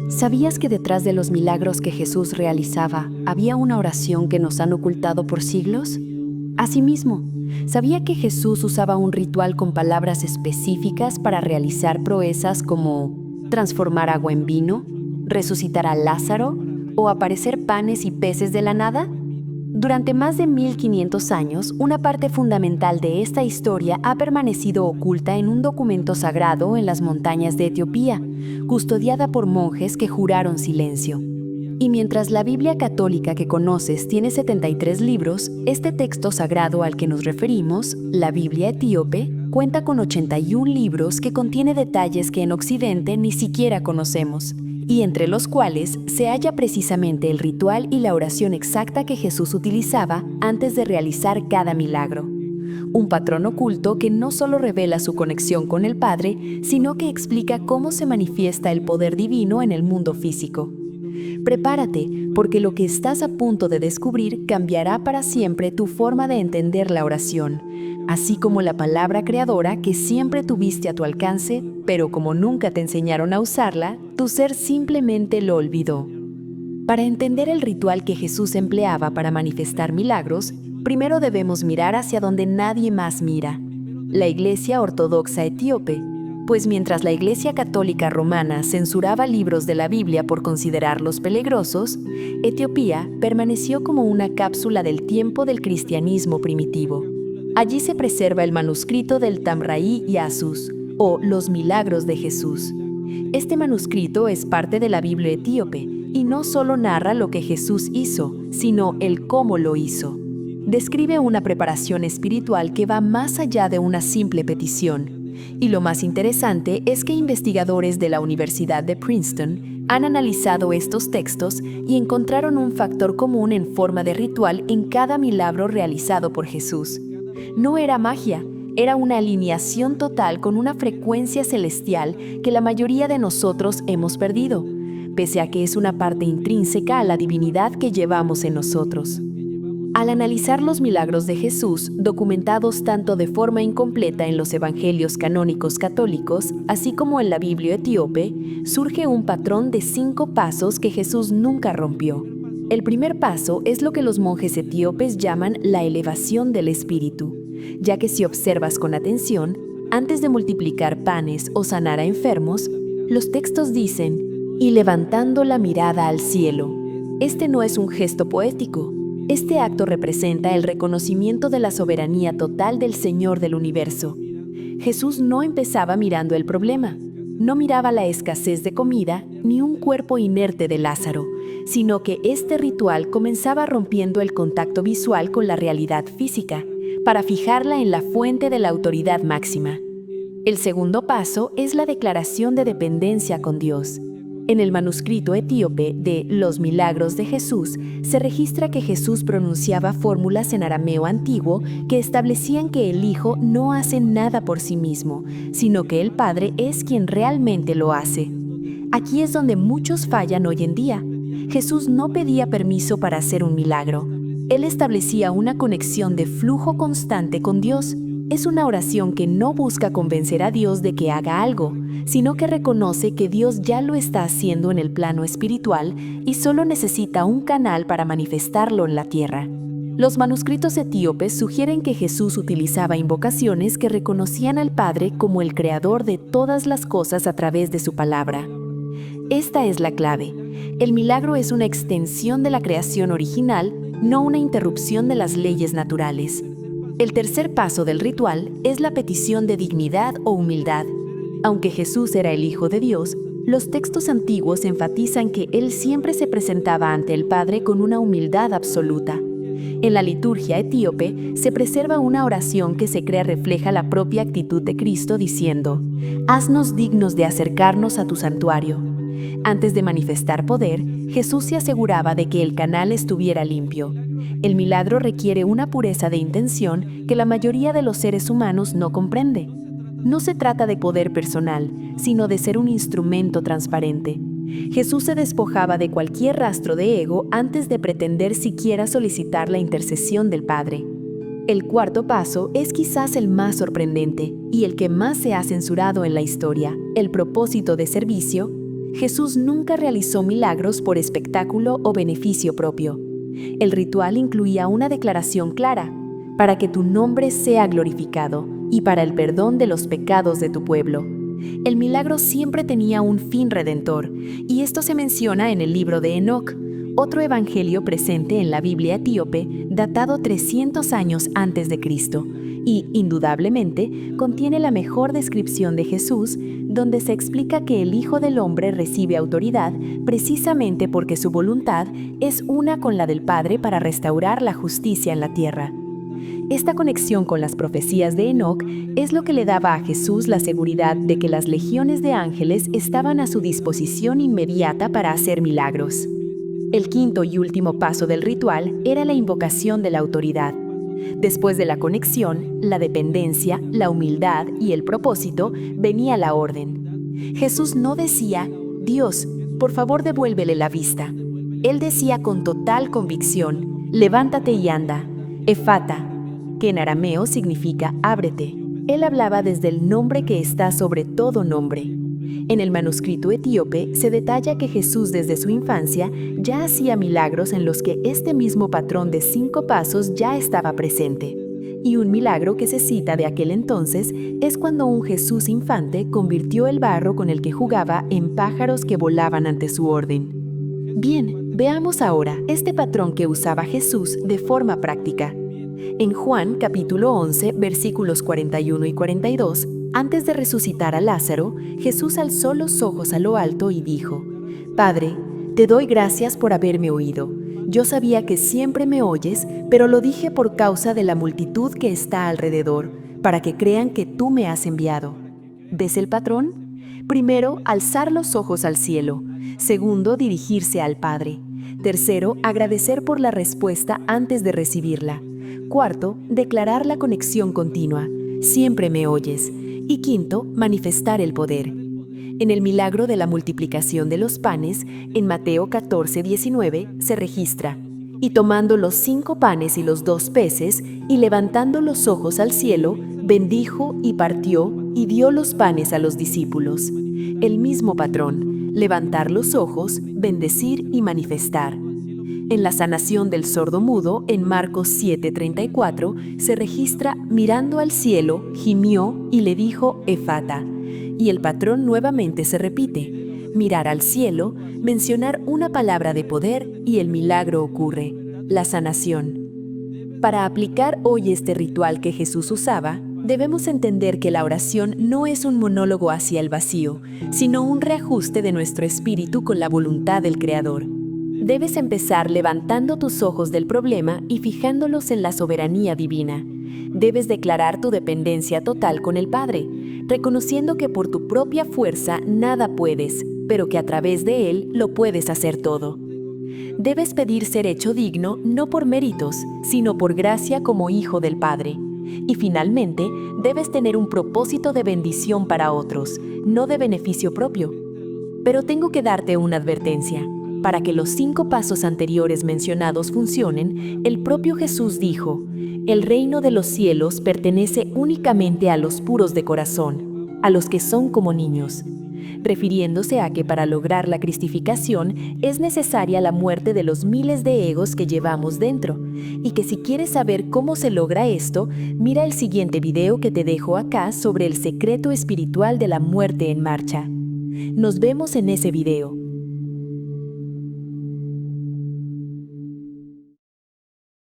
¿Sabías que detrás de los milagros que Jesús realizaba había una oración que nos han ocultado por siglos? Asimismo, ¿sabía que Jesús usaba un ritual con palabras específicas para realizar proezas como transformar agua en vino, resucitar a Lázaro o aparecer panes y peces de la nada? Durante más de 1500 años, una parte fundamental de esta historia ha permanecido oculta en un documento sagrado en las montañas de Etiopía, custodiada por monjes que juraron silencio. Y mientras la Biblia católica que conoces tiene 73 libros, este texto sagrado al que nos referimos, la Biblia etíope, cuenta con 81 libros que contiene detalles que en Occidente ni siquiera conocemos, y entre los cuales se halla precisamente el ritual y la oración exacta que Jesús utilizaba antes de realizar cada milagro. Un patrón oculto que no solo revela su conexión con el Padre, sino que explica cómo se manifiesta el poder divino en el mundo físico. Prepárate, porque lo que estás a punto de descubrir cambiará para siempre tu forma de entender la oración, así como la palabra creadora que siempre tuviste a tu alcance, pero como nunca te enseñaron a usarla, tu ser simplemente lo olvidó. Para entender el ritual que Jesús empleaba para manifestar milagros, primero debemos mirar hacia donde nadie más mira: la Iglesia Ortodoxa Etíope. Pues mientras la Iglesia Católica Romana censuraba libros de la Biblia por considerarlos peligrosos, Etiopía permaneció como una cápsula del tiempo del cristianismo primitivo. Allí se preserva el manuscrito del Tamraí Yasus, o Los Milagros de Jesús. Este manuscrito es parte de la Biblia etíope y no solo narra lo que Jesús hizo, sino el cómo lo hizo. Describe una preparación espiritual que va más allá de una simple petición. Y lo más interesante es que investigadores de la Universidad de Princeton han analizado estos textos y encontraron un factor común en forma de ritual en cada milagro realizado por Jesús. No era magia, era una alineación total con una frecuencia celestial que la mayoría de nosotros hemos perdido, pese a que es una parte intrínseca a la divinidad que llevamos en nosotros. Al analizar los milagros de Jesús, documentados tanto de forma incompleta en los evangelios canónicos católicos, así como en la Biblia etíope, surge un patrón de 5 pasos que Jesús nunca rompió. El primer paso es lo que los monjes etíopes llaman la elevación del espíritu, ya que si observas con atención, antes de multiplicar panes o sanar a enfermos, los textos dicen, y levantando la mirada al cielo. Este no es un gesto poético. Este acto representa el reconocimiento de la soberanía total del Señor del universo. Jesús no empezaba mirando el problema, no miraba la escasez de comida ni un cuerpo inerte de Lázaro, sino que este ritual comenzaba rompiendo el contacto visual con la realidad física, para fijarla en la fuente de la autoridad máxima. El segundo paso es la declaración de dependencia con Dios. En el manuscrito etíope de Los Milagros de Jesús, se registra que Jesús pronunciaba fórmulas en arameo antiguo que establecían que el Hijo no hace nada por sí mismo, sino que el Padre es quien realmente lo hace. Aquí es donde muchos fallan hoy en día. Jesús no pedía permiso para hacer un milagro. Él establecía una conexión de flujo constante con Dios. Es una oración que no busca convencer a Dios de que haga algo, sino que reconoce que Dios ya lo está haciendo en el plano espiritual y solo necesita un canal para manifestarlo en la tierra. Los manuscritos etíopes sugieren que Jesús utilizaba invocaciones que reconocían al Padre como el creador de todas las cosas a través de su palabra. Esta es la clave. El milagro es una extensión de la creación original, no una interrupción de las leyes naturales. El tercer paso del ritual es la petición de dignidad o humildad. Aunque Jesús era el Hijo de Dios, los textos antiguos enfatizan que Él siempre se presentaba ante el Padre con una humildad absoluta. En la liturgia etíope se preserva una oración que se cree refleja la propia actitud de Cristo diciendo: «Haznos dignos de acercarnos a tu santuario». Antes de manifestar poder, Jesús se aseguraba de que el canal estuviera limpio. El milagro requiere una pureza de intención que la mayoría de los seres humanos no comprende. No se trata de poder personal, sino de ser un instrumento transparente. Jesús se despojaba de cualquier rastro de ego antes de pretender siquiera solicitar la intercesión del Padre. El cuarto paso es quizás el más sorprendente y el que más se ha censurado en la historia, el propósito de servicio. Jesús nunca realizó milagros por espectáculo o beneficio propio. El ritual incluía una declaración clara: para que tu nombre sea glorificado y para el perdón de los pecados de tu pueblo. El milagro siempre tenía un fin redentor, y esto se menciona en el libro de Enoc, otro evangelio presente en la Biblia etíope, datado 300 años antes de Cristo, y, indudablemente, contiene la mejor descripción de Jesús, donde se explica que el Hijo del Hombre recibe autoridad precisamente porque su voluntad es una con la del Padre para restaurar la justicia en la tierra. Esta conexión con las profecías de Enoc es lo que le daba a Jesús la seguridad de que las legiones de ángeles estaban a su disposición inmediata para hacer milagros. El quinto y último paso del ritual era la invocación de la autoridad. Después de la conexión, la dependencia, la humildad y el propósito, venía la orden. Jesús no decía: Dios, por favor devuélvele la vista. Él decía con total convicción: levántate y anda, Efata, que en arameo significa ábrete. Él hablaba desde el nombre que está sobre todo nombre. En el manuscrito etíope se detalla que Jesús desde su infancia ya hacía milagros en los que este mismo patrón de 5 pasos ya estaba presente. Y un milagro que se cita de aquel entonces es cuando un Jesús infante convirtió el barro con el que jugaba en pájaros que volaban ante su orden. Bien, veamos ahora este patrón que usaba Jesús de forma práctica. En Juan capítulo 11, versículos 41 y 42, antes de resucitar a Lázaro, Jesús alzó los ojos a lo alto y dijo: Padre, te doy gracias por haberme oído. Yo sabía que siempre me oyes, pero lo dije por causa de la multitud que está alrededor, para que crean que tú me has enviado. ¿Ves el patrón? Primero, alzar los ojos al cielo. Segundo, dirigirse al Padre. Tercero, agradecer por la respuesta antes de recibirla. Cuarto, declarar la conexión continua: siempre me oyes. Y quinto, manifestar el poder. En el milagro de la multiplicación de los panes, en Mateo 14:19, se registra: y tomando los 5 panes y los 2 peces, y levantando los ojos al cielo, bendijo y partió, y dio los panes a los discípulos. El mismo patrón: levantar los ojos, bendecir y manifestar. En la sanación del sordo-mudo, en Marcos 7:34, se registra: mirando al cielo, gimió y le dijo Efata. Y el patrón nuevamente se repite: mirar al cielo, mencionar una palabra de poder y el milagro ocurre, la sanación. Para aplicar hoy este ritual que Jesús usaba, debemos entender que la oración no es un monólogo hacia el vacío, sino un reajuste de nuestro espíritu con la voluntad del Creador. Debes empezar levantando tus ojos del problema y fijándolos en la soberanía divina. Debes declarar tu dependencia total con el Padre, reconociendo que por tu propia fuerza nada puedes, pero que a través de Él lo puedes hacer todo. Debes pedir ser hecho digno no por méritos, sino por gracia como hijo del Padre. Y finalmente, debes tener un propósito de bendición para otros, no de beneficio propio. Pero tengo que darte una advertencia. Para que los 5 pasos anteriores mencionados funcionen, el propio Jesús dijo: el reino de los cielos pertenece únicamente a los puros de corazón, a los que son como niños, refiriéndose a que para lograr la cristificación es necesaria la muerte de los miles de egos que llevamos dentro, y que si quieres saber cómo se logra esto, mira el siguiente video que te dejo acá sobre el secreto espiritual de la muerte en marcha. Nos vemos en ese video.